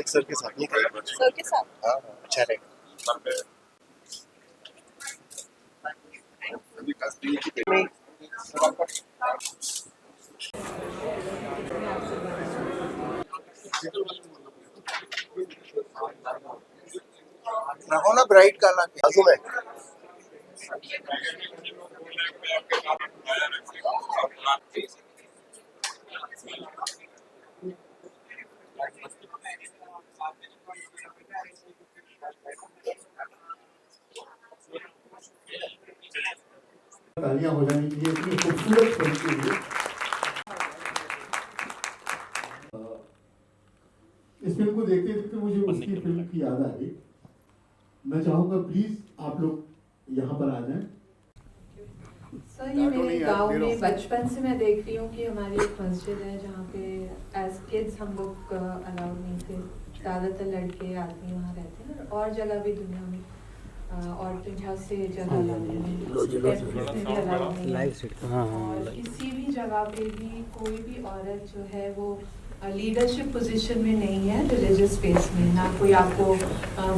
Sir के साथ नहीं करेंगे। सर के साथ हाँ अच्छा रहेगा। रहो ना ब्राइट काला के बाजू में। तालियां हो जानी चाहिए इतनी खूबसूरत फिल्म के लिए। इस फिल्म को देखते थे तो मुझे उसकी फिल्म की याद आ गई। मैं चाहूंगा प्लीज आप लोग यहाँ पर आ जाएं। सर ये मेरे गांव में बचपन से मैं देख रही हूँ कि हमारी एक मस्जिद है जहाँ पे एज किड्स हम लोग अलाउड नहीं थे, ज़्यादातर लड़के आदमी वहाँ रहते हैं और जगह भी दुनिया में औरतें बहुत से जगह अलाउड नहीं है। और किसी भी जगह पे भी कोई भी औरत जो है वो लीडरशिप पोजीशन में नहीं है रिलीजियस स्पेस में। ना कोई आपको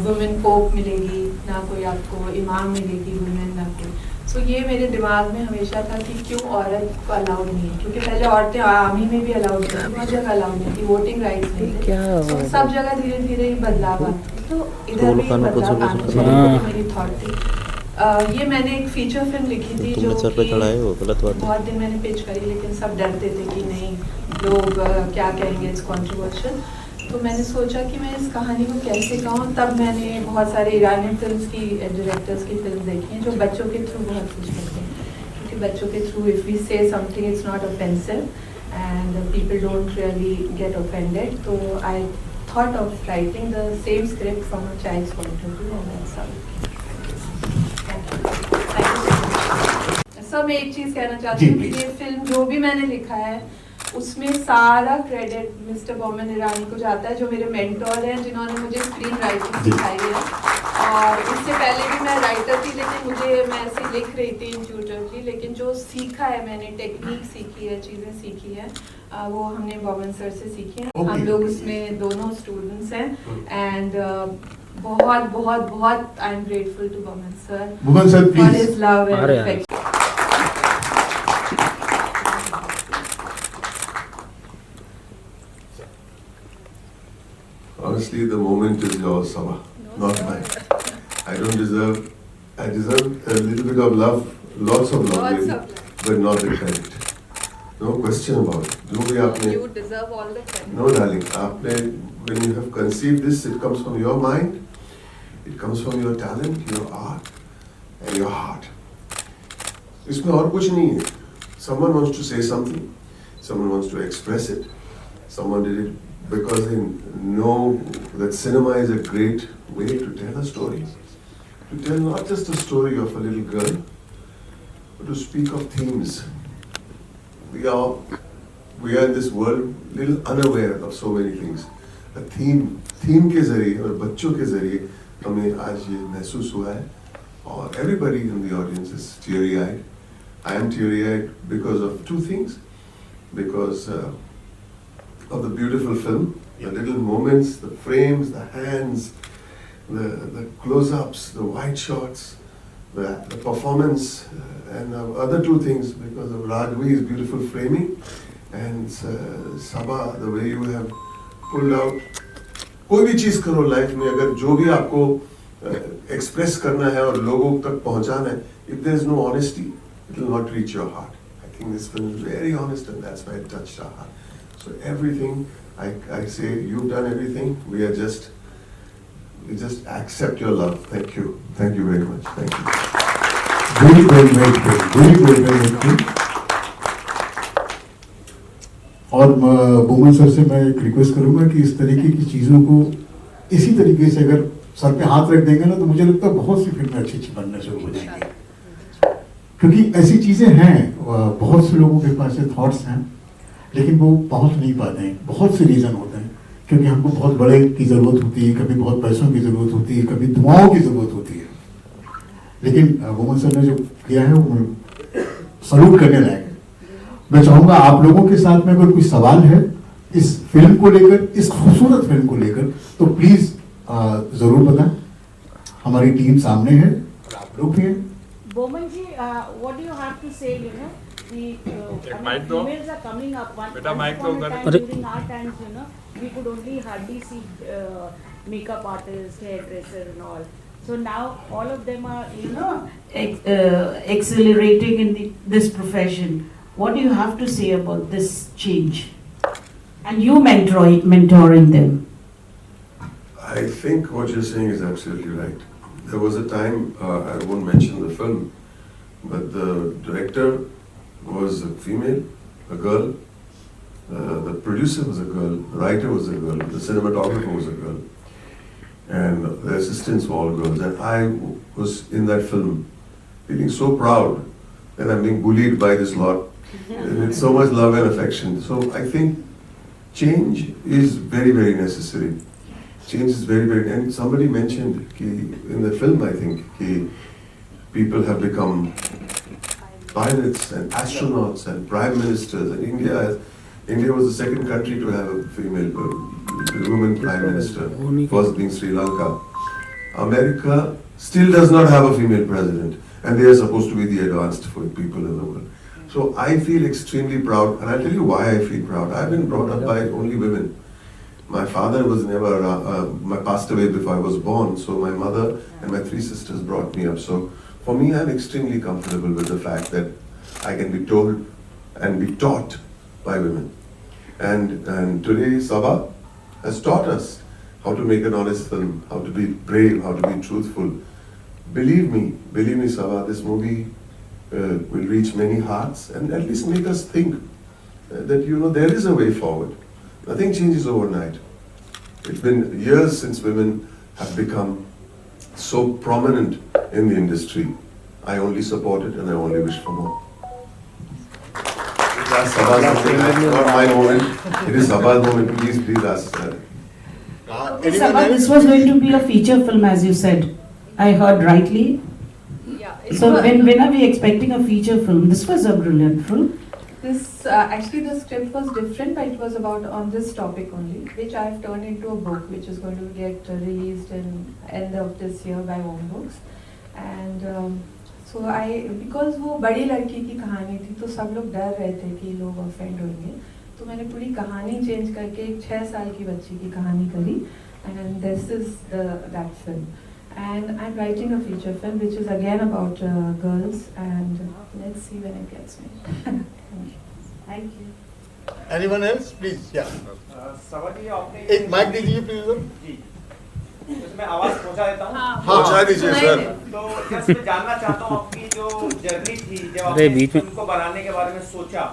वुमेन पोप मिलेगी, ना कोई आपको इमाम मिलेगी वुमेन, ना कोई। सो ये मेरे दिमाग में हमेशा था कि क्यों औरत को अलाउड नहीं है, क्योंकि पहले औरतें आर्मी में भी अलाउड नहीं थी, हर जगह अलाउड नहीं थी, वोटिंग राइट्स नहीं थे। तो सब जगह धीरे धीरे ही बदलाव आता, तो इधर भी बदलाव आना चाहिए, मेरी थॉट थी। ये मैंने एक फीचर फिल्म लिखी थी जो बहुत दिन मैंने पिच करी, लेकिन सब डरते थे कि नहीं लोग क्या कहेंगे, इट्स कंट्रोवर्शियल। तो मैंने सोचा कि मैं इस कहानी को कैसे कहूँ। तब मैंने बहुत सारे ईरानी फिल्म्स की डायरेक्टर्स की फिल्म देखी हैं जो बच्चों के थ्रू बहुत कुछ करते हैं, क्योंकि बच्चों के through if we say something it's not offensive and people don't really get offended. तो I thought of writing the same script from a child's point of view and that's how. Sir मैं एक चीज़ कहना चाहती हूँ कि ये film जो भी मैंने लिखा है उसमें सारा क्रेडिट मिस्टर बोमन ईरानी को जाता है, जो मेरे मेंटोर हैं, जिन्होंने मुझे स्क्रीन राइटिंग सिखाई है। और इससे पहले भी मैं राइटर थी, लेकिन मैं ऐसे लिख रही थी इंट्यूटिवली, लेकिन जो सीखा है मैंने, टेक्निक सीखी है, चीज़ें सीखी है, वो हमने बोमन सर से सीखी है। हम लोग उसमें दोनों स्टूडेंट्स हैं एंड बहुत बहुत बहुत I am grateful to Boman sir for his love and affection. Honestly, the moment is yours, Sabah, not mine. I deserve a little bit of love, lots of love, maybe, but not the credit. No question about it. जो भी आपने, You deserve all the credit. No, darling. आपने, when you have conceived this, it comes from your mind, it comes from your talent, your art, and your heart. इसमें और कुछ नहीं है. Someone wants to say something, someone wants to express it, someone did it because they know that cinema is a great way to tell a story. To tell not just a story of a little girl, but to speak of themes. We are in this world little unaware of so many things. A theme के ज़रिए और बच्चों के ज़रिए हमें आज ये महसूस हुआ है, और everybody in the audience is teary-eyed. I am teary-eyed because of two things. Because of the beautiful film, the little moments, the frames, the hands, the close-ups, the wide shots, the performance, and other two things because of Raghu's beautiful framing and Sabah, the way you have pulled out. कोई भी चीज़ करो life में, अगर जो भी आपको express करना है और लोगों तक पहुंचाना है, if there is no honesty, it will not reach your heart. I think this film is very honest, and that's why it touched our heart. So everything, I say, you've done everything. We just accept your love. Thank you very much. Thank you. Very well made. और Boman sir से मैं एक request करूंगा कि इस तरीके की चीज़ों को इसी तरीके से अगर सर पे हाथ रख देंगे ना, तो मुझे लगता है बहुत सी फिल्में अच्छी बनना शुरू हो जाएंगी, क्योंकि ऐसी चीज़ें हैं, बहुत से लोगों के पास थॉट्स हैं, लेकिन वो पहुंच नहीं पाते हैं। बहुत से रीज़न होते हैं, क्योंकि हमको बहुत बड़े की ज़रूरत होती है, कभी बहुत पैसों की ज़रूरत होती है, कभी दुआओं की ज़रूरत होती है। लेकिन बोमन सर ने जो किया है वो सल्यूट करने लायक है। मैं चाहूंगा आप लोगों के साथ में अगर कोई सवाल है इस फिल्म को लेकर, इस खूबसूरत फिल्म को लेकर, तो प्लीज जरूर बताएं। हमारी टीम सामने है और आप लोग भी हैं। Boman ji, what do you have to say? You know, females are coming up. Once upon a time during our times, you know, we could only hardly see makeup artists, hairdresser, and all. So now all of them are, you know, accelerating in this profession. What do you have to say about this change? And you mentoring them. I think what you're saying is absolutely right. There was a time, I won't mention the film, but the director was a female, a girl, the producer was a girl, the writer was a girl, the cinematographer was a girl, and the assistants were all girls. And I was in that film feeling so proud that I'm being bullied by this lot with so much love and affection. So I think change is very, very necessary. Change is very, very, and somebody mentioned in the film, I think, people have become pilots and astronauts and prime ministers. And India was the second country to have a female woman prime minister, first being Sri Lanka. America still does not have a female president, and they are supposed to be the advanced people in the world. So I feel extremely proud, and I'll tell you why I feel proud. I've been brought up by only women. My father was never passed away before I was born, so my mother and my 3 sisters brought me up. So for me, I'm extremely comfortable with the fact that I can be told and be taught by women. And today, Sabha has taught us how to make an honest film, how to be brave, how to be truthful. Believe me, Sabha, this movie will reach many hearts and at least make us think that, you know, there is a way forward. Nothing changes overnight. It's been years since women have become so prominent in the industry. I only support it and I only wish for more. That's Sabha's moment, not my moment. It is Sabha's moment. Please ask her. Sabha, this was going to be a feature film, as you said. I heard rightly. Yeah. So when are we expecting a feature film? This was a brilliant film. This actually the script was different, but it was about on this topic only, which I've turned into a book, which is going to get released in end of this year by Om Books. And so because वो बड़ी लड़की की कहानी थी, तो सब लोग डर रहे थे कि लोग ऑफेंड होंगे, तो मैंने पूरी कहानी चेंज करके एक 6 साल की बच्ची की कहानी करी, and this is that film. And I'm writing a feature film which is again about girls, and let's see when it gets made. Thank you. Anyone else, please? Yeah. सवाल ये आपने एक माइक दीजिए प्लीज। जी, मैं आवाज पहुंचा देता हूँ। हाँ, पहुंचा दीजिए सर। तो जस्ट मैं जानना चाहता हूँ आपकी जो जर्नी थी, जब आपने फिल्म को बनाने के बारे में सोचा,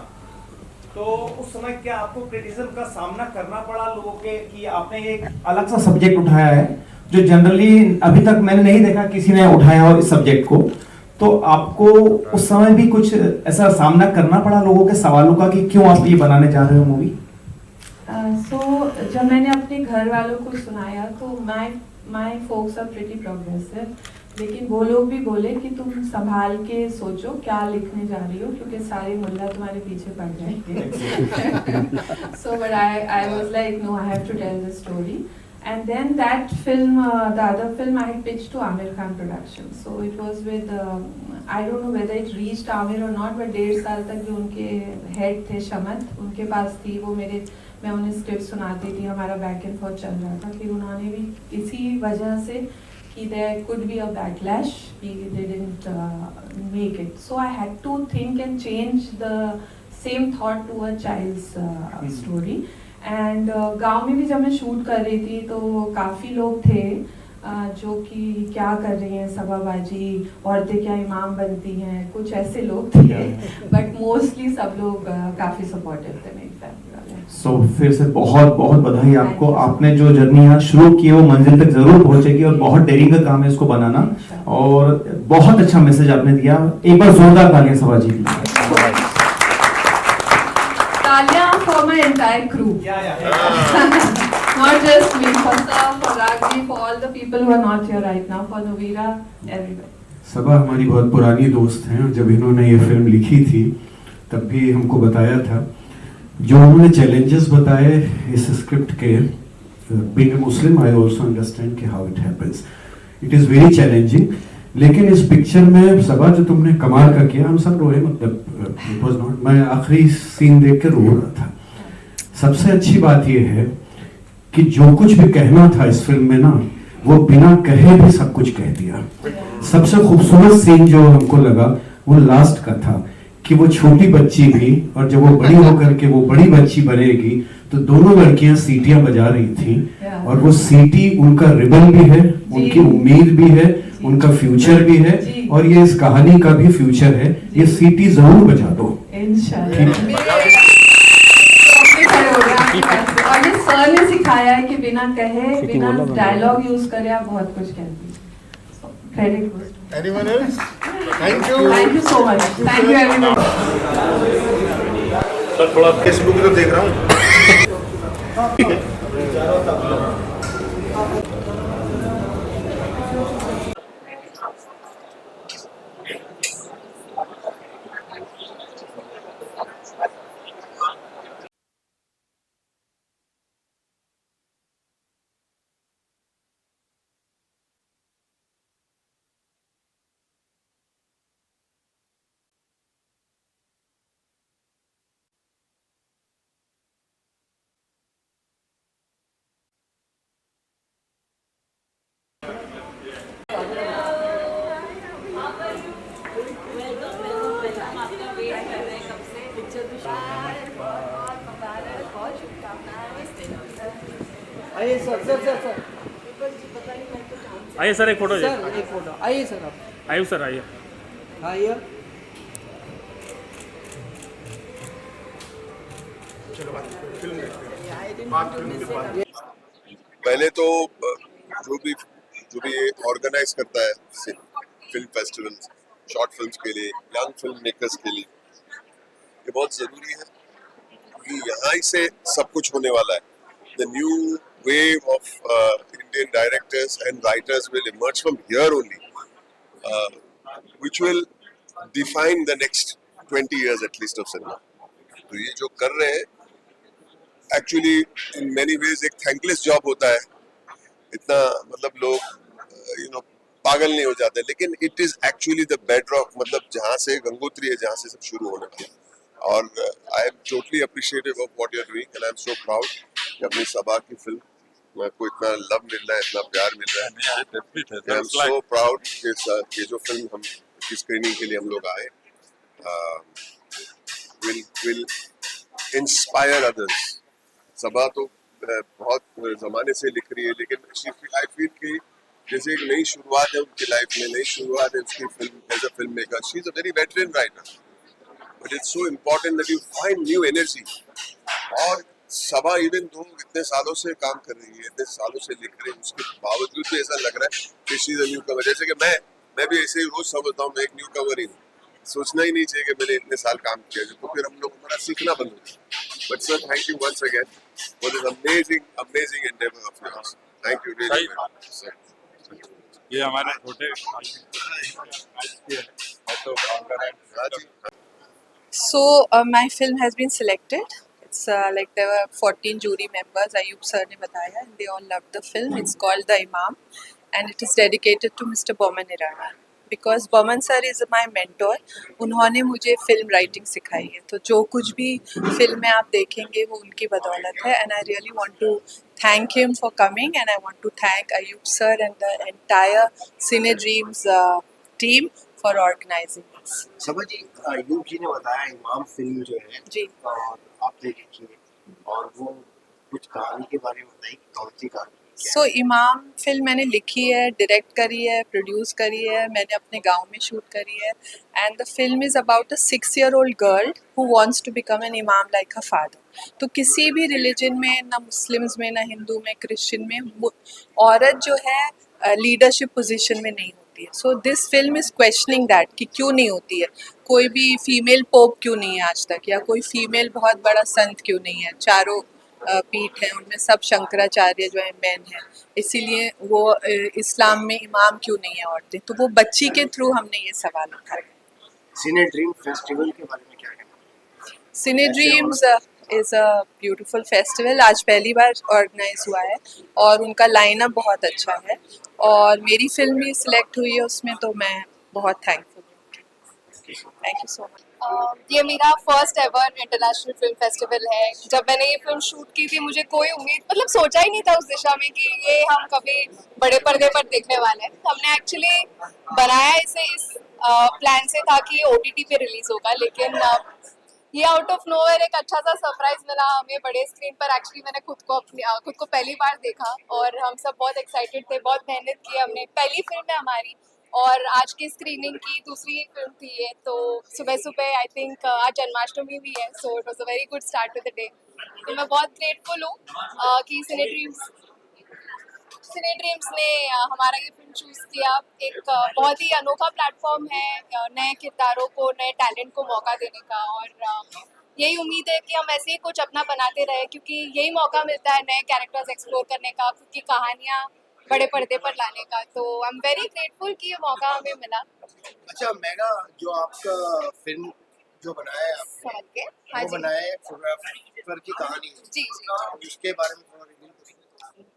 तो उस समय क्या आपको क्रिटिसिज्म का सामना करना पड़ा लोगों के कि आपने एक अलग सा सब्जेक्ट उठाया है जो जनरली अभी तक मैंने नहीं देखा किसी ने उठाया हो इस सब्जेक्ट को, तो आपको उस समय भी कुछ ऐसा सामना करना पड़ा लोगों के सवालों का कि क्यों आप ये बनाने जा रहे हो मूवी? So जब मैंने अपने घर वालों को सुनाया तो my folks are pretty progressive, लेकिन वो लोग भी बोले कि तुम संभाल के सोचो क्या लिखने जा रही हो, क्योंकि सारे मुल्ला तुम्हारे पीछे पड़ जाएंगे। So but I was like, no, I have to tell the story. And then that film, the other film I had pitched to Amir Khan Productions. So it was with, I don't know whether it reached Amir or not, but 1.5 साल तक जो उनके head थे शमत, उनके पास थी, वो मैं उन्हें स्क्रिप्ट सुनाती थी, हमारा बैक एंड फोर्थ चल रहा था। फिर उन्होंने भी इसी वजह से कि there could be a backlash, they didn't make it. So I had to think and change the same thought to a child's story. And गांव में भी जब मैं शूट कर रही थी तो काफ़ी लोग थे जो कि क्या कर रही हैं सभाबाजी, औरतें क्या इमाम बनती हैं, कुछ ऐसे लोग थे, बट मोस्टली सब लोग काफ़ी सपोर्टिव थे मेरी फैमिली वाले। सो फिर से बहुत बहुत बधाई आपको, आपने जो जर्नी यहाँ शुरू की वो मंजिल तक जरूर पहुंचेगी और बहुत डेयरिंग का काम है इसको बनाना, और बहुत अच्छा मैसेज आपने दिया। एक बार जोरदार तालियां सभा जी। For my entire crew. Not just me, for Sir, for Ragni, for all the people who are not here right now, for Nuvira, everybody. सबा हमारी बहुत पुरानी दोस्त हैं, और जब इन्होंने ये फिल्म लिखी थी तब भी हमको बताया था, जो उन्होंने चैलेंजेस बताए इस स्क्रिप्ट के, being a Muslim I also understand कि how it happens, it is very challenging. लेकिन इस पिक्चर में सबा जो तुमने कमाल का किया, हम सब रोए, मतलब इट वाज नॉट, मैं आखिरी सीन देख कर रो रहा था। सबसे अच्छी बात यह है कि जो कुछ भी कहना था इस फिल्म में ना, वो बिना कहे भी सब कुछ कह दिया। सबसे खूबसूरत सीन जो हमको लगा वो लास्ट का था, कि वो छोटी बच्ची भी, और जब वो बड़ी होकर के वो बड़ी बच्ची बनेगी तो दोनों लड़कियां सीटियां बजा रही थी, और वो सीटी उनका रिबन भी है, उनकी उम्मीद भी है, उनका फ्यूचर भी है, और ये इस कहानी का भी फ्यूचर है। ये सीटी जरूर बजा दो और ये सर ने सिखाया है कि बिना कहे, बिना डायलॉग यूज करे आप बहुत कुछ कहते हैं। Credit goes to Anyone else? Thank you. Thank you so much. Thank you everyone. Sir थोड़ा फेसबुक तो देख रहा हूँ। आइए सर सर सर सर आइए सर, एक फोटो सर एक फोटो आइए सर आप आइए सर, आइए। आइए पहले तो जो भी ऑर्गेनाइज करता है फिल्म फेस्टिवल शॉर्ट फिल्म्स के लिए, यंग फिल्म मेकर्स के लिए, ये बहुत जरूरी है कि यहाँ ही से सब कुछ होने वाला है। The new wave of Indian directors and writers will emerge from here only, which will define the next 20 years at least of cinema. तो ये जो कर रहे हैं, actually in many ways एक thankless job होता है, इतना मतलब लोग पागल नहीं हो जाते, लेकिन it is actually the bedrock, मतलब जहाँ से गंगोत्री है, जहाँ से सब शुरू होने वाला है। और I am totally appreciative of what you are doing and I am so proud कि अपनी सबा की फिल्म को इतना लव मिल रहा है, इतना प्यार मिल रहा है। आई एम सो प्राउड कि जो फिल्म हम की स्क्रीनिंग के लिए हम लोग आए विल इंस्पायर अदर्स। सबा तो बहुत जमाने से लिख रही है, लेकिन आई फील कि जैसे एक नई शुरुआत है उनकी लाइफ में, नई शुरुआत है उसकी film as a film maker. She is a very veteran writer, but it's so important that you find new energy. और सबा इवन दो इतने सालों से काम कर रही है, इतने सालों से लिख रही है, उसके बावजूद भी ऐसा लग रहा है कि शी इज अ न्यू कमर। जैसे कि मैं भी ऐसे ही रोज समझता हूँ मैं एक न्यू कमर ही हूँ, सोचना ही नहीं चाहिए कि मैंने इतने साल काम किया, तो फिर हम लोग हमारा सीखना बंद हो जाए। But sir thank you once again for this amazing endeavour of yours. Thank you really sir. ये हमारे छोटे So my film has been selected. It's like there were 14 jury members. Ayub sir ne bataya, and they all loved the film. It's called The Imam, and it is dedicated to Mr. Boman Irani. Because Boman sir is my mentor. उन्होंने मुझे film writing सिखाई है, तो जो कुछ भी film में आप देखेंगे वो उनकी बदौलत है। And I really want to thank him for coming, and I want to thank Ayub sir and the entire Cine Dreams team for organizing this. सबा जी, अयूब जी ने बताया इमाम फिल्म जो है जी, और आपने लिखी है, और वो कुछ कहानी के बारे में बताइए कि कौन सी कहानी क्या सो इमाम फिल्म मैंने लिखी है, डायरेक्ट करी है, प्रोड्यूस करी है, मैंने अपने गांव में शूट करी है। And the film is about a 6-year-old girl who wants to become an imam like her father. तो किसी भी रिलीजन में, ना मुस्लिम्स में, ना हिंदू में, क्रिश्चियन में, औरत जो है लीडरशिप पोजीशन में नहीं होती है। So this film is questioning that कि क्यों नहीं होती है, कोई भी फीमेल पोप क्यों नहीं है आज तक, या कोई फीमेल बहुत बड़ा संत क्यों नहीं है। चारों पीठ हैं, उनमें सब शंकराचार्य जो है मैन है, इसीलिए वो इस्लाम में इमाम क्यों नहीं है औरतें। तो वो बच्ची के थ्रू हमने ये सवाल उठाया। सिने ड्रीम फेस्टिवल के बारे में क्या कहना? Cine Dreams is a beautiful festival, आज पहली बार ऑर्गेनाइज हुआ है और उनका लाइनअप बहुत अच्छा है और मेरी फिल्म भी सिलेक्ट हुई है उसमें, तो मैं बहुत थैंकफुल हूँ। Thank you so much. ये मेरा first ever international film festival है। जब मैंने ये फिल्म शूट की थी मुझे कोई उम्मीद मतलब सोचा ही नहीं था उस दिशा में कि ये हम कभी बड़े पर्दे पर देखने वाले हैं। हमने एक्चुअली बनाया इसे इस प्लान से था कि OTT पे रिलीज होगा, लेकिन ये आउट ऑफ नोवेयर एक अच्छा सा सरप्राइज मिला हमें बड़े स्क्रीन पर। एक्चुअली मैंने खुद को पहली बार देखा और हम सब बहुत एक्साइटेड थे, बहुत मेहनत की हमने। पहली फिल्म है हमारी और आज की स्क्रीनिंग की दूसरी फिल्म थी ये, तो सुबह सुबह आई थिंक आज जन्माष्टमी भी है, so it was a very good start to the day. तो मैं बहुत ग्रेटफुल हूँ कि सिने ड्रीम्स ने हमारा ये फिल्म चूज किया। एक बहुत ही अनोखा प्लेटफॉर्म है नए किरदारों को, नए टैलेंट को मौका देने का, और यही उम्मीद है कि हम ऐसे ही कुछ अपना बनाते रहे, क्योंकि यही मौका मिलता है नए कैरेक्टर्स एक्सप्लोर करने का, खुद की कहानियाँ बड़े पर्दे पर लाने का। तो आई एम वेरी ग्रेटफुल कि ये मौका हमें मिला। अच्छा मेगा, जो आपका फिल्म जो बनाया है आपने, समझ के हाँ वो जी बनाया है फोटोग्राफर की कहानी है, जी जी। उसके बारे में थोड़ा रिवील करिए।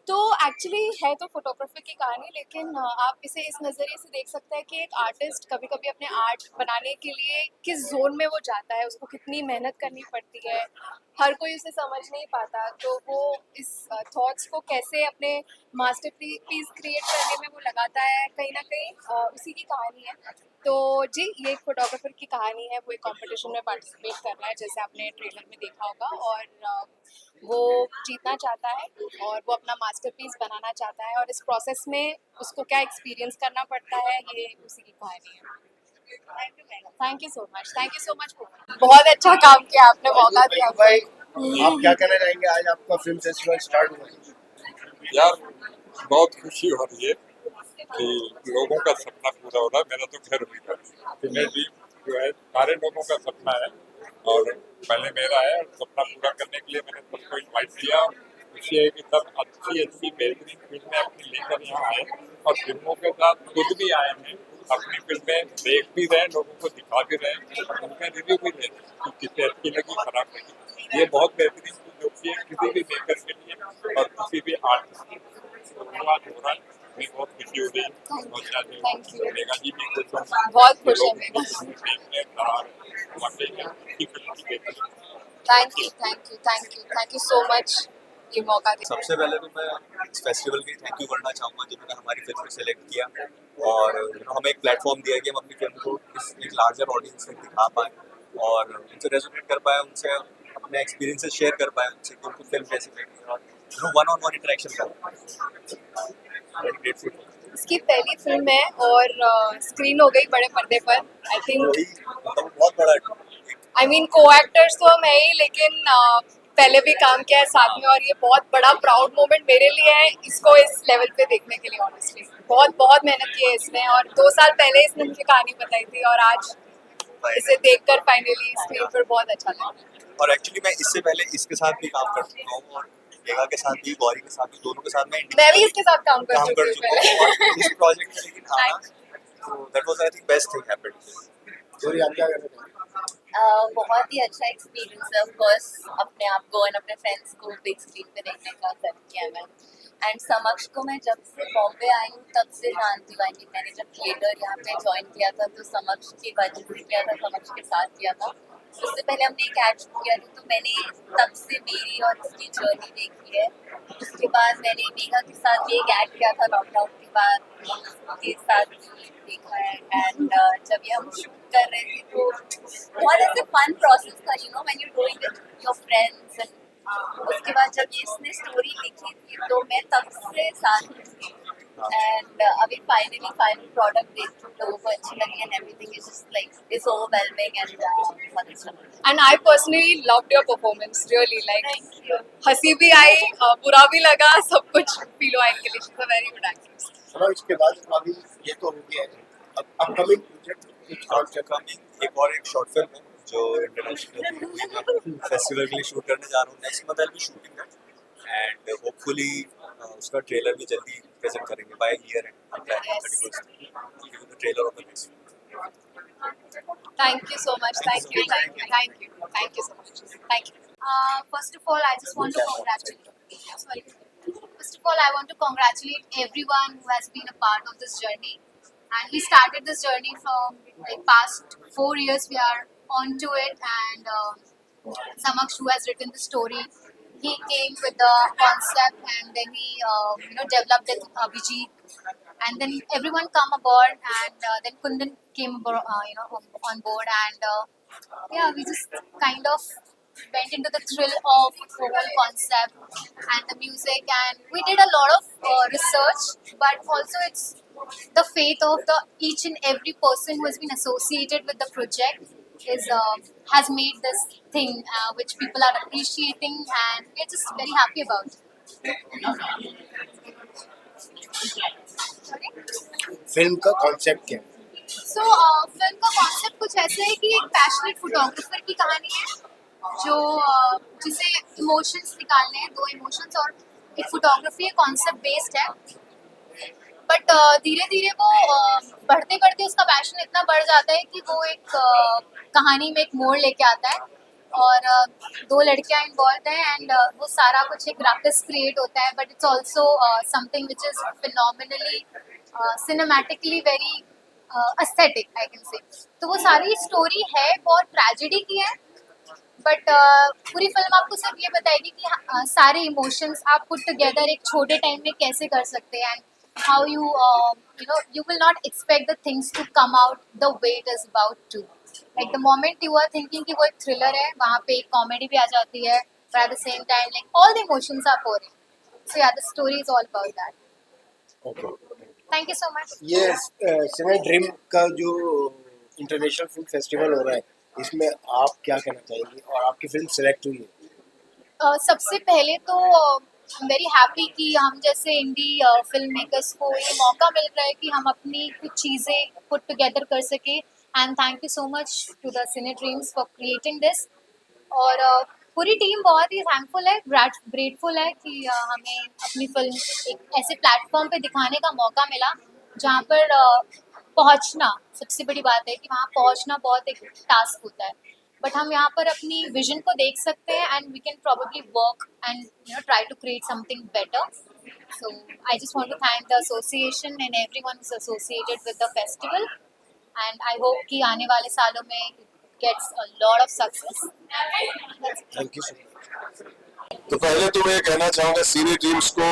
तो एक्चुअली है तो फोटोग्राफी की कहानी, लेकिन आप इसे इस नज़रिए से देख सकते हैं कि एक आर्टिस्ट कभी कभी अपने आर्ट बनाने के लिए किस जोन में वो जाता है, उसको कितनी मेहनत करनी पड़ती है, हर कोई उसे समझ नहीं पाता, तो वो इस थॉट्स को कैसे अपने मास्टरपीस क्रिएट करने में वो लगाता है, कहीं ना कहीं उसी की कहानी है। तो जी, ये एक फोटोग्राफर की कहानी है। वो एक कंपटीशन में पार्टिसिपेट कर रहा है, जैसे आपने ट्रेलर में देखा होगा, और वो जीतना चाहता है और वो अपना मास्टरपीस बनाना चाहता है, और इस प्रोसेस में उसको क्या एक्सपीरियंस करना पड़ता है, ये उसी की कहानी है। Thank you so much, thank you so much. बहुत अच्छा काम किया आपने, मौका दिया भाई आप क्या कहना चाहेंगे, आज आपका फिल्म फेस्टिवल स्टार्ट हुआ? यार बहुत खुशी हो रही है कि लोगों का सपना पूरा हो रहा है। मेरा तो खैर हुई था, सिने ड्रीम जो है सारे लोगों का सपना है और पहले मेरा है, और सपना पूरा करने के लिए मैंने सबको इन्वाइट किया। खुशी है कि सब अच्छी अच्छी बेहतरीन फिल्में अपनी लेकर यहाँ आए और फिल्मों के साथ खुद भी आए हैं, अपनी फिल्में देख भी रहे, लोगों को दिखा भी रहे, उनका रिव्यू भी ले रहे कि कितनी अच्छी लगी, खराब लगी। ये बहुत बेहतरीन चीज होती है किसी भी मेकर के लिए और किसी भी आर्टिस्ट के लिए। धन्यवाद हो रहा है, मैं बहुत खुशी हो रही है और Thank you. मेगा जी भी खुश हो, बहुत खुश है mega. Thank you so much ये मौका दिया। सबसे पहले तो मैं इस फेस्टिवल के लिए थैंक यू करना चाहूँगा जिन्होंने हमारी फिल्म को सिलेक्ट किया और हमें एक प्लेटफॉर्म दिया कि हम अपनी फिल्म को इस एक लार्जर ऑडियंस तक दिखा पाएँ और उनसे रेजोनेट कर पाएँ, उनसे अपने एक्सपीरियंसेस शेयर कर पाएँ, उनसे कि उनको फिल्म कैसी लगी और वन ऑन वन इंटरेक्शन कर पाएँ। इसकी पहली फिल्म है और स्क्रीन हो गई बड़े पर्दे पर। आई थिंक बहुत बड़ा आई मीन को एक्टर्स तो हम है ही, लेकिन पहले भी काम किया है साथ में, और ये बहुत बड़ा प्राउड मोमेंट मेरे लिए है इसको इस लेवल पे देखने के लिए। ऑनेस्टली बहुत बहुत मेहनत की है इसने, और 2 साल पहले इसने मुझे कहानी बताई थी और आज इसे देखकर फाइनली स्क्रीन पर बहुत अच्छा लगा। और एक्चुअली मैं इससे पहले इसके साथ भी काम कर चुका हूँ और मेगा के साथ भी, गौरी के साथ भी, दोनों के साथ मैं भी इसके साथ काम कर चुकी हूँ पहले इस प्रोजेक्ट में, लेकिन हाँ तो that was I think best thing happened. Gauri आप क्या कहना चाहेंगे? बहुत ही अच्छा एक्सपीरियंस है। ऑफ कोर्स अपने आप को और अपने फ्रेंड्स को बिग स्क्रीन पे देखने का सर्व किया मैं। एंड समक्ष को मैं जब से बॉम्बे आई हूँ तब से जानती हूँ। आई मीन मैंने जब थिएटर यहाँ पे ज्वाइन किया था तो समक्ष की वजह से किया था, समक्ष के साथ किया था। उससे पहले हमने एक एड शूट किया था, तो मैंने तब से मेरी और उसकी जर्नी देखी है। उसके बाद मैंने मेगा के साथ भी एक एड किया था लॉकडाउन के बाद, उसके साथ भी देखा है। एंड जब ये हम शूट कर रहे थे तो बहुत ऐसे फन प्रोसेस था, you know, when you doing with your friends. उसके बाद जब ये इसने स्टोरी लिखी थी तो मैं तब से साथ थी, एंड अभी फाइनल प्रोडक्ट देख लोगों को अच्छी लगी and everything is just like it's overwhelming and बहुत अच्छा। And I personally loved your performance, really like हंसी भी आई, बुरा भी लगा, सब कुछ फील हुआ इनके लिए। She is a very good actress. चलो इसके बाद अभी ये तो हो गया है, अब अपकमिंग प्रोजेक्ट एक और एक शॉर्ट फिल्म है जो इंटरनेशनल फेस्टिवल के लिए शूट करने जा रहा हूँ। Next month I will be shooting that and hopefully उसका ट्रेलर भी जल्दी प्रेजेंट करेंगे by year and. I'm planning 31st. We'll give you the trailer of the next film. Thank you so much. Thank you so much. Thank you. First of all, I just want to congratulate. Sorry. First of all, I want to congratulate everyone who has been a part of this journey. And we started this journey from like past 4 years. We are onto it, and Samaksh, who has written the story, he came with the concept, and then he developed it with Abhijit, and then everyone come aboard, and then Kundan came aboard, on board, and yeah, we just kind of went into the thrill of the whole concept and the music, and we did a lot of research, but also it's the faith of the each and every person who has been associated with the project is has made this thing which people are appreciating, and we're just very happy about it. Film का concept क्या है? So film का concept कुछ ऐसा है कि एक passionate photographer की कहानी है जो जिसे इमोशंस निकालने हैं, दो इमोशंस, और एक फोटोग्राफी है, कॉन्सेप्ट बेस्ड है, बट धीरे धीरे वो बढ़ते बढ़ते उसका पैशन इतना बढ़ जाता है कि वो एक कहानी में एक मोड़ लेके आता है, और दो लड़कियां इन्वॉल्व हैं, एंड वो सारा कुछ एक रैपस क्रिएट होता है, but it's also something which is phenomenally cinematically very aesthetic, I can say. तो वो सारी स्टोरी है बहुत ट्रेजेडी की है, बट पूरी फिल्म आपको सिर्फ ये बताएगी कि सारे इमोशंस आप पुट टुगेदर एक छोटे टाइम में कैसे कर सकते हैं, and how you will not expect the things to come out the way it is about to. Like the moment you are thinking कि वो एक thriller है, वहाँ पे एक comedy भी आ जाती है, but at the same time like all the emotions are pouring. So yeah, the story is all about that. Okay. Thank you so much. ये सिने ड्रीम का जो इंटरनेशनल फिल्म फेस्टिवल हो रहा है, इसमें आप क्या कहना चाहेंगे और आपकी फिल्म सिलेक्ट हुई है? सबसे पहले तो वेरी हैप्पी कि हम जैसे इंडी फिल्म मेकर्स को ये मौका मिल रहा है कि हम अपनी कुछ चीज़ें पुट टुगेदर कर सके, and thank you so much to the Cine Dreams for creating this. और पूरी टीम बहुत ही थैंकफुल है, ग्रेटफुल है कि हमें अपनी फिल्म एक ऐसे प्लेटफॉर्म पे दिखाने का मौका मिला जहाँ पर पहुँचना सबसे बड़ी बात है कि वहाँ पहुँचना बहुत एक टास्क होता है, बट हम यहाँ पर अपनी विजन को देख सकते हैं, and we can probably work and try to create something better. So I just want to thank the association and everyone is associated with the festival, and I hope कि आने वाले सालों में gets a lot of success. Thank you so much. तो पहले तो मैं कहना चाहूँगा सिने ड्रीम्स को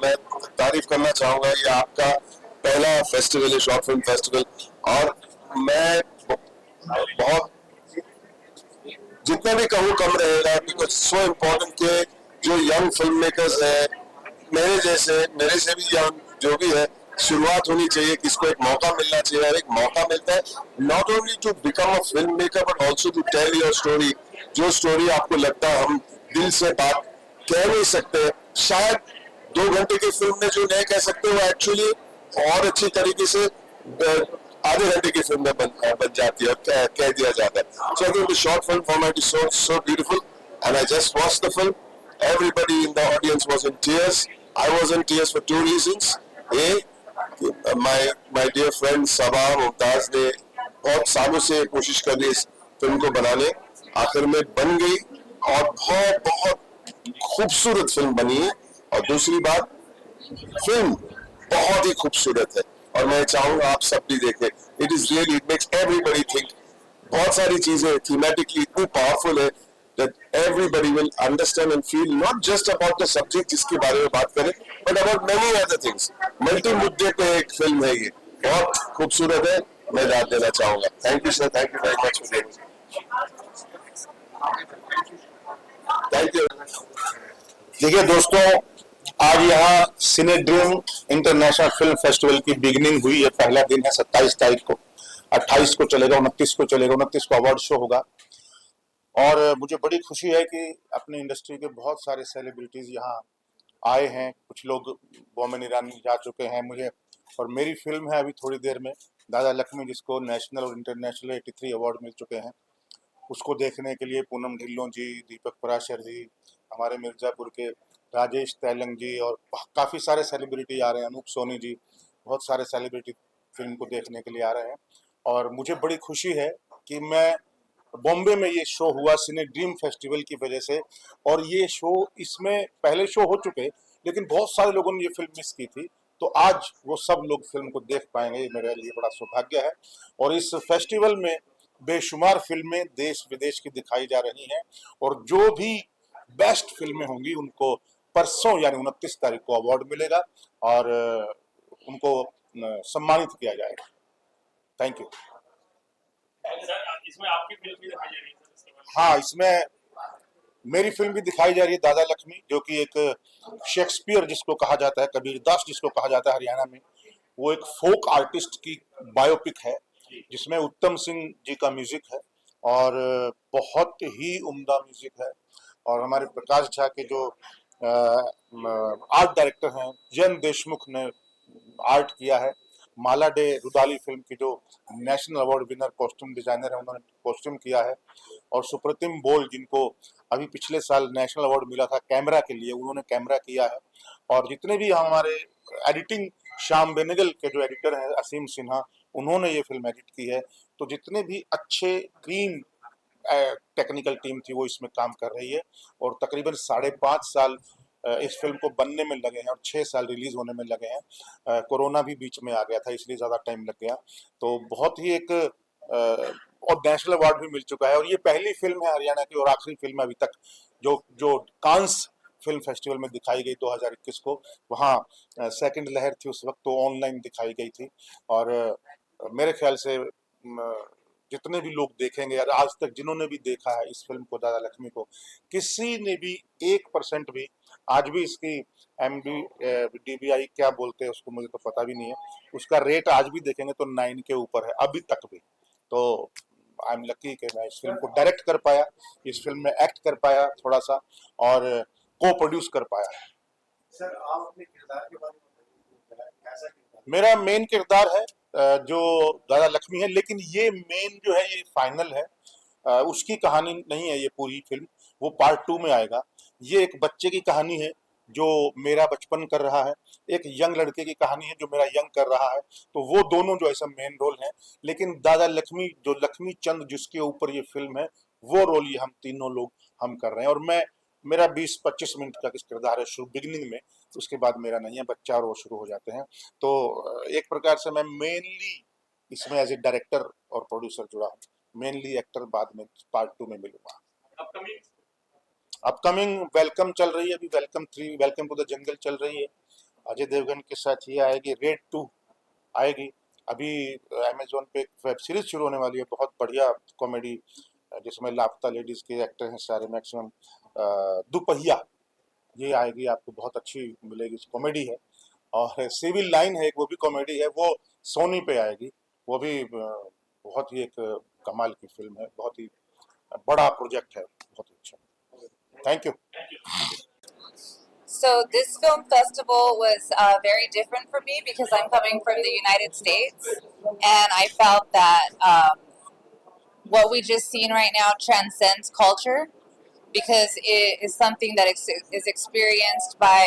मैं तारीफ करना चाहूँगा. ये आपका पहला फेस्टिवल है, शॉर्ट फिल्म फेस्टिवल, और मैं बहुत जितना भी कहूँ कम रहेगा, बिकॉज सो इम्पोर्टेंट के जो यंग फिल्म मेकर्स है, मेरे से भी यंग जो भी है, शुरुआत होनी चाहिए, किसको एक मौका मिलना चाहिए, और एक मौका मिलता है not only to become a film maker but also to tell your story. जो स्टोरी आपको लगता है हम दिल से बात कह नहीं सकते, शायद 2 घंटे की फिल्म में जो नहीं कह सकते वो एक्चुअली और अच्छी तरीके से आधे घंटे की फिल्म में बन जाती है, कह दिया जाता है. So I think the short film format is so beautiful, and I just watched the film. Everybody in the audience was in tears. I was in tears for 2 reasons. My dear friend सबा मुमताज ने बहुत सालों से कोशिश कर ली इस film को बनाने, आखिर में बन गई, और बहुत बहुत खूबसूरत फिल्म बनी है. और दूसरी बात, फिल्म बहुत ही खूबसूरत है, और मैं चाहूँगा आप सब भी देखें. It is really, it makes everybody think. बहुत सारी चीजें थीमेटिकली इतनी पावरफुल है that everybody will understand and feel not just about the subject जिसके बारे में बात करें, but about many other things. Multi मुद्दे पे एक फिल्म है, ये बहुत खूबसूरत है, मैं दाद देना चाहूँगा. Thank you sir, thank you very much for giving. Thank you. देखिए दोस्तों, आज यहाँ सिने ड्रीम इंटरनेशनल फिल्म फेस्टिवल की बिगिनिंग हुई है. पहला दिन है 27 तारीख को, 28 को चलेगा, 29 को चलेगा. 29 को अवार्ड शो होगा, और मुझे बड़ी खुशी है कि अपनी इंडस्ट्री के बहुत सारे सेलिब्रिटीज यहाँ आए हैं. कुछ लोग बोमन ईरानी जा चुके हैं मुझे, और मेरी फिल्म है अभी थोड़ी देर में दादा लक्ष्मी, जिसको नेशनल और इंटरनेशनल 83 अवार्ड मिल चुके हैं. उसको देखने के लिए पूनम ढिल्लों जी, दीपक पराशर जी, हमारे मिर्ज़ापुर के राजेश तैलंग जी, और काफ़ी सारे सेलिब्रिटी आ रहे हैं, अनूप सोनी जी, बहुत सारे सेलिब्रिटी फिल्म को देखने के लिए आ रहे हैं. और मुझे बड़ी खुशी है कि मैं बॉम्बे में ये शो हुआ सिने ड्रीम फेस्टिवल की वजह से, और ये शो इसमें पहले शो हो चुके लेकिन बहुत सारे लोगों ने ये फिल्म मिस की थी, तो आज वो सब लोग फिल्म को देख पाएंगे, ये मेरे लिए बड़ा सौभाग्य है। और इस फेस्टिवल में बेशुमार फिल्में देश विदेश की दिखाई जा रही हैं, और जो भी बेस्ट फिल्में होंगी उनको परसों यानी 29 तारीख को अवार्ड मिलेगा और उनको सम्मानित किया जाएगा। Thank you. इसमें आपकी फिल्म भी दिखाई जा रही है? हाँ, इसमें मेरी फिल्म भी दिखाई जा रही है, दादा लक्ष्मी, जो कि एक शेक्सपियर जिसको कहा जाता है, कबीरदास जिसको कहा जाता है हरियाणा में, वो एक फोक आर्टिस्ट की बायोपिक है जिसमें उत्तम सिंह जी का म्यूजिक है और बहुत ही उम्दा म्यूजिक है। और हमारे प्रकाश झा के जो आर्ट डायरेक्टर हैं जैन देशमुख ने आर्ट किया है। माला डे रुदाली फिल्म की जो national award winner costume designer है, उन्होंने कॉस्ट्यूम किया है। और सुप्रतिम बोल, जिनको अभी पिछले साल नेशनल अवार्ड मिला था कैमरा के लिए, उन्होंने कैमरा किया है। और जितने भी हमारे एडिटिंग, श्याम बेनेगल के जो एडिटर हैं असीम सिन्हा, उन्होंने ये फिल्म एडिट की है। तो जितने भी अच्छे क्लीन टेक्निकल टीम थी वो इसमें काम कर रही है। और तकरीबन 5.5 साल इस फिल्म को बनने में लगे हैं और 6 साल रिलीज होने में लगे हैं। कोरोना भी बीच में आ गया था, इसलिए ज़्यादा टाइम लग गया। तो बहुत ही एक और नेशनल अवार्ड भी मिल चुका है। और ये पहली फिल्म है हरियाणा की और आखिरी फिल्म अभी तक जो कांस फिल्म फेस्टिवल में दिखाई गई 2021 को। वहाँ सेकंड लहर थी उस वक्त, तो ऑनलाइन दिखाई गई थी। और मेरे ख्याल से जितने भी लोग देखेंगे, यार आज तक जिन्होंने भी देखा है इस फिल्म को, दादा लक्ष्मी को, किसी ने भी 1% भी, आज भी इसकी DBI क्या बोलते हैं उसको मुझे तो पता भी नहीं है, उसका रेट आज भी देखेंगे तो 9 के ऊपर है अभी तक भी। तो आई एम लकी कि मैं इस फिल्म को डायरेक्ट कर पाया, इस फिल्म में एक्ट कर पाया थोड़ा सा, और को प्रोड्यूस कर पाया। सर, आप अपने किरदार के बारे में बताइए, कैसा किरदार? मेरा मेन किरदार है जो दादा लक्ष्मी है, लेकिन ये मेन जो है ये फाइनल है, उसकी कहानी नहीं है ये पूरी फिल्म, वो पार्ट 2 में आएगा। ये एक बच्चे की कहानी है जो मेरा बचपन कर रहा है, एक यंग लड़के की कहानी है जो मेरा यंग कर रहा है। तो वो दोनों जो ऐसा मेन रोल है, लेकिन दादा लक्ष्मी जो लक्ष्मी चंद जिसके ऊपर ये फिल्म है, वो रोल ये हम तीनों लोग हम कर रहे हैं। और मेरा 20-25 मिनट का किरदार है शुरू बिगिनिंग में, उसके बाद मेरा नहीं है, बच्चा और वो शुरू हो जाते हैं। तो एक प्रकार से मैं मेनली इसमें एज ए डायरेक्टर और प्रोड्यूसर जुड़ा हूँ, मेनली एक्टर बाद में पार्ट 2 में मिलूंगा। अपकमिंग वेलकम चल रही है अभी, welcome 3, welcome to the jungle चल रही है, अजय देवगन के साथ ये आएगी। रेड 2 आएगी, अभी अमेजोन पे एक वेब सीरीज शुरू होने वाली है, बहुत बढ़िया कॉमेडी, जिसमें लापता लेडीज के एक्टर हैं सारे मैक्सिमम। दुपहिया ये आएगी, आपको बहुत अच्छी मिलेगी, कॉमेडी है। और सिविल लाइन है एक, वो भी कॉमेडी है, वो सोनी पे आएगी, वो भी बहुत ही एक कमाल की फिल्म है, बहुत ही बड़ा प्रोजेक्ट है, बहुत ही अच्छा। Thank you. So this film festival was very different for me because I'm coming from the United States, and I felt that what we just seen right now transcends culture because it is something that is experienced by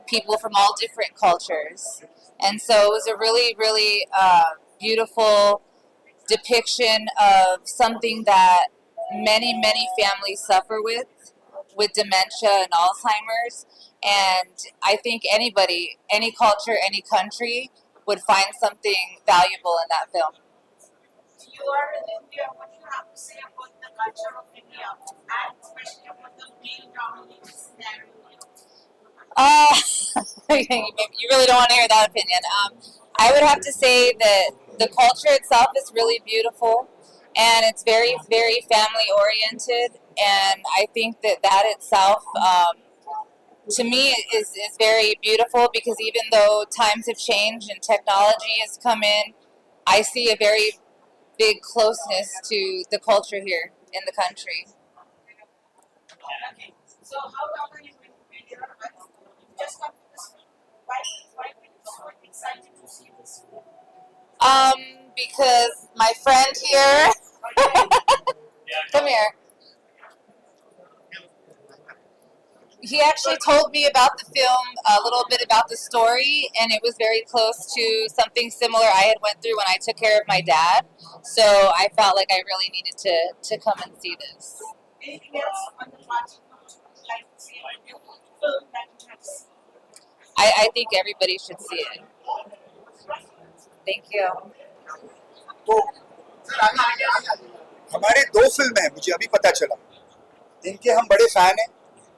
people from all different cultures. And so it was a really, really beautiful depiction of something that many, many families suffer with dementia and Alzheimer's. And I think anybody, any culture, any country would find something valuable in that film. You are in India. What do you have to say about the culture of India, and especially about the male-dominated scenario? You really don't want to hear that opinion. I would have to say that the culture itself is really beautiful, and it's very, very family-oriented. And I think that itself, to me, is very beautiful because even though times have changed and technology has come in, I see a very big closeness to the culture here in the country. Okay. So how long are you going to be here? You've just come to this film. Why are you so excited to see this film? Because my friend here, come here. he actually told me about the film, a little bit about the story, and it was very close to something similar I had went through when I took care of my dad. So I felt like I really needed to come and see this. Anything else on the part you'd like to see on your film that you have seen? I think everybody should see it. Thank you. तो हमारे 2 film हैं, मुझे अभी पता चला, इनके हम बड़े फैन हैं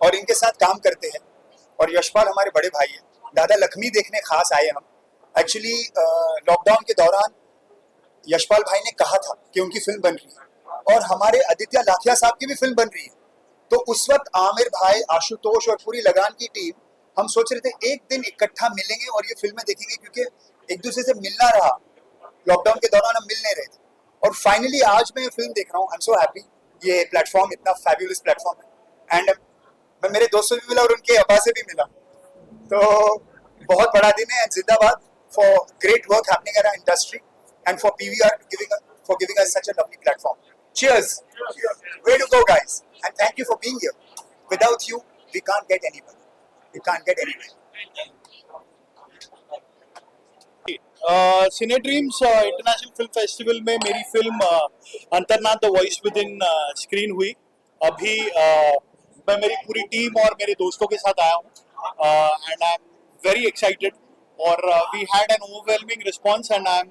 और इनके साथ काम करते हैं। और यशपाल हमारे बड़े भाई हैं। दादा लक्ष्मी देखने खास आए हम। एक्चुअली लॉकडाउन के दौरान यशपाल भाई ने कहा था कि उनकी फिल्म बन रही है और हमारे आदित्य लाखिया साहब की भी फिल्म बन रही है। तो उस वक्त आमिर भाई, आशुतोष और पूरी लगान की टीम हम सोच रहे थे एक दिन इकट्ठा मिलेंगे और ये फिल्में देखेंगे, क्योंकि एक दूसरे से मिलना रहा। लॉकडाउन के दौरान हम मिल नहीं रहे थे और फाइनली आज मैं ये फिल्म देख रहा हूँ। I am so happy. ये प्लेटफॉर्म इतना फैबुलस प्लेटफॉर्म है एंड मैं मेरे दोस्तों से भी मिला और उनके अब्बा से भी मिला, तो बहुत बड़ा दिन है। एंड जिंदाबाद for great work happening in our industry and for PVR giving us such a lovely platform. Cheers. Way to go, guys. And thank you for being here. Without you, we can't get anywhere. We can't get anywhere. Cine Dreams international film festival में मेरी film Antarnaad the voice within screen हुई। अभी मैं मेरी पूरी team और मेरे दोस्तों के साथ आया हूँ and I am very excited और we had an overwhelming response and I am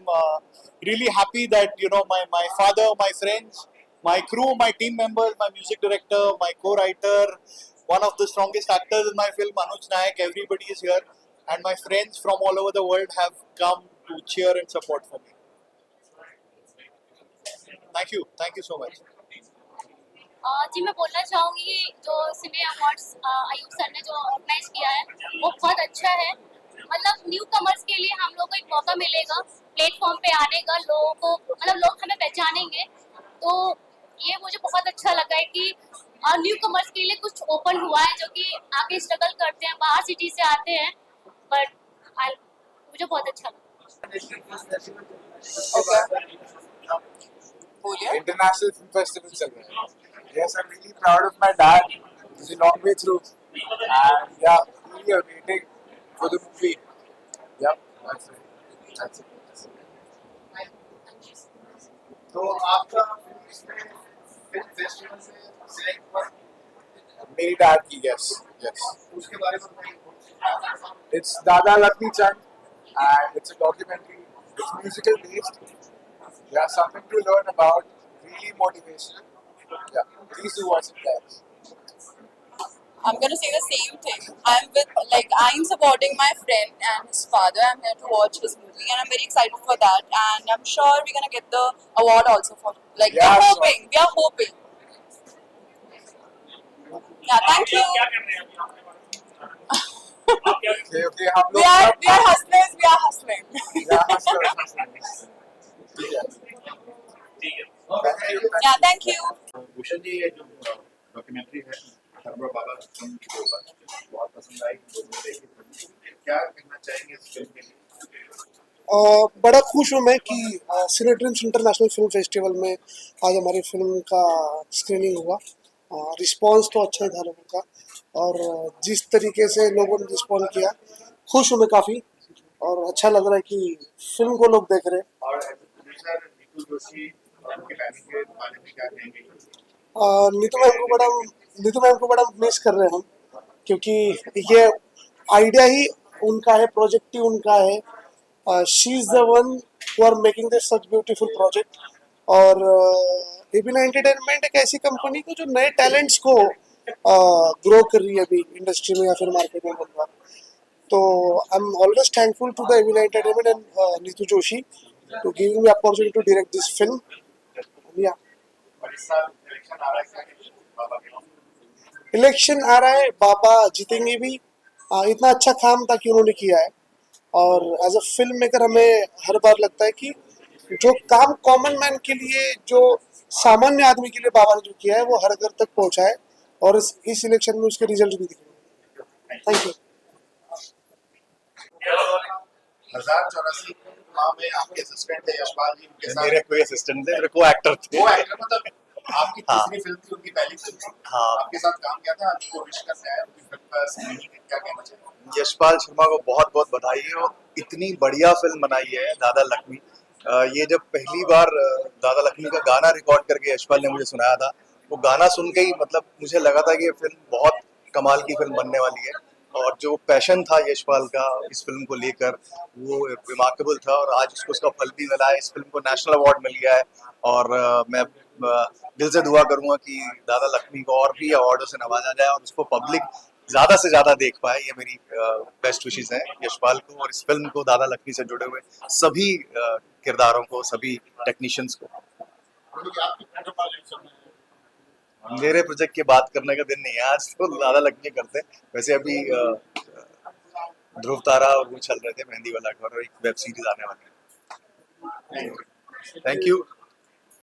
really happy that you know my father, my friends, my crew, my team members, my music director, my co-writer, one of the strongest actors in my film, Anuj Nayak, everybody is here, and my friends from all over the world have come to cheer and support for me. Thank you so much. जी मैं बोलना चाहूँगी जो सिने awards Ayub sir ने जो organise किया है वो बहुत अच्छा है। मतलब न्यू कमर्स के लिए हम लोग को एक मौका मिलेगा प्लेटफॉर्म पे आने का, लोगों को मतलब लोग हमें पहचानेंगे, तो ये मुझे बहुत अच्छा लगा है कि न्यू कमर्स के लिए कुछ ओपन हुआ है जो कि आगे स्ट्रगल करते हैं, बाहर सिटी से आते हैं, बट मुझे बहुत अच्छा लगा। इंटरनेशनल फिल्म फेस्टिवल चल रहा है। Yes, I'm really proud of my dad. He's a long way through, and yeah, really waiting for the movie. Yep, that's it. तो आपका फिल्म फेस्टिवल से सिलेक्ट हुआ? मेरी डैड की yes. उसके बारे में बताइए। It's Dada Lakshmi Chand, and it's a documentary. It's musical based. Yeah, something to learn about. Really motivational. Yeah, please do watch it, guys. I'm gonna say the same thing. I'm supporting my friend and his father. I'm here to watch his movie, and I'm very excited for that. And I'm sure we're gonna get the award also for. Yeah, we are hoping. Yeah, thank you. Okay, हम We लोग are hustlers. We are hustling. Yeah, thank you. Bhushan ji, ये जो documentary है हरबरा बाबा के ऊपर बहुत पसंद आई, क्या कहना चाहेंगे इस फिल्म के लिए? बड़ा खुश हूँ मैं कि सिने ड्रीम्स इंटरनेशनल फिल्म फेस्टिवल में आज हमारी फिल्म का स्क्रीनिंग हुआ। रिस्पांस तो अच्छा ही था लोगों का, और जिस तरीके से लोगों ने रिस्पॉन्ड किया, खुश हूँ मैं काफ़ी, और अच्छा लग रहा है कि फिल्म को लोग देख रहे हैं। और प्रोड्यूसर नितू जोशी और उनके टाइमिंग के बारे में क्या कहेंगे? नीतू मैम को बड़ा मिस कर रहे हैं हम, क्योंकि ये आइडिया ही उनका है, प्रोजेक्ट ही उनका है। She is the one who are making this such beautiful project. और एबीना एंटरटेनमेंट एक ऐसी कंपनी को जो नए टैलेंट्स को ग्रो कर रही है अभी इंडस्ट्री में या फिर मार्केट में बोल रहा। तो I am always thankful to the Abina Entertainment and Neetu Joshi to giving me opportunity to direct this film. या इलेक्शन आ रहा है, बाबा जीतेंगे भी। इतना अच्छा काम था कि उन्होंने किया है, और एज अ फिल्म मेकर हमें हर बार लगता है कि जो काम कॉमन मैन के लिए, जो सामान्य आदमी के लिए बाबा ने जो किया है वो हर घर तक पहुंचा है, और इस इलेक्शन में उसके रिजल्ट भी दिखे। Thank you. 1084 में आपके असिस्टेंट थे यशपाल जी, उनके साथ मेरे कोई असिस्टेंट थे, मेरे को एक्टर थे। वो एक्टर मतलब आपकी तीसरी फिल्म थी, उनकी पहली फिल्म थी। हाँ। आपके साथ काम किया था, आपको विश करने आया उनकी फिल्म का स्क्रीनिंग है, क्या कहना चाहिए? यशपाल शर्मा को बहुत बहुत बधाई है और इतनी बढ़िया फिल्म बनाई है दादा लक्ष्मी। ये जब पहली बार दादा लक्ष्मी का गाना रिकॉर्ड करके यशपाल ने मुझे सुनाया था, वो गाना सुन के ही मतलब मुझे लगा था कि ये फिल्म बहुत कमाल की फिल्म बनने वाली है। और जो पैशन था यशपाल का इस फिल्म को लेकर वो रिमार्केबल था और आज उसको उसका फल भी मिला है। इस फिल्म को नेशनल अवार्ड मिल गया है और मैं दिल से दुआ करूंगा कि दादा लक्ष्मी को और भी अवार्डों से नवाजा जाए और उसको पब्लिक ज्यादा से ज्यादा देख पाए। ये मेरी बेस्ट विशेस हैं यशपाल को और इस फिल्म को, दादा लक्ष्मी से जुड़े हुए सभी किरदारों को, सभी टेक्नीशियंस को। मेरे प्रोजेक्ट की बात करने का दिन नहीं है आज, तो दादा लक्ष्मी करते हैं। वैसे अभी ध्रुव तारा और वो चल रहे थे, मेहंदी वाला घर, और एक वेब सीरीज आने वाली है। Thank you.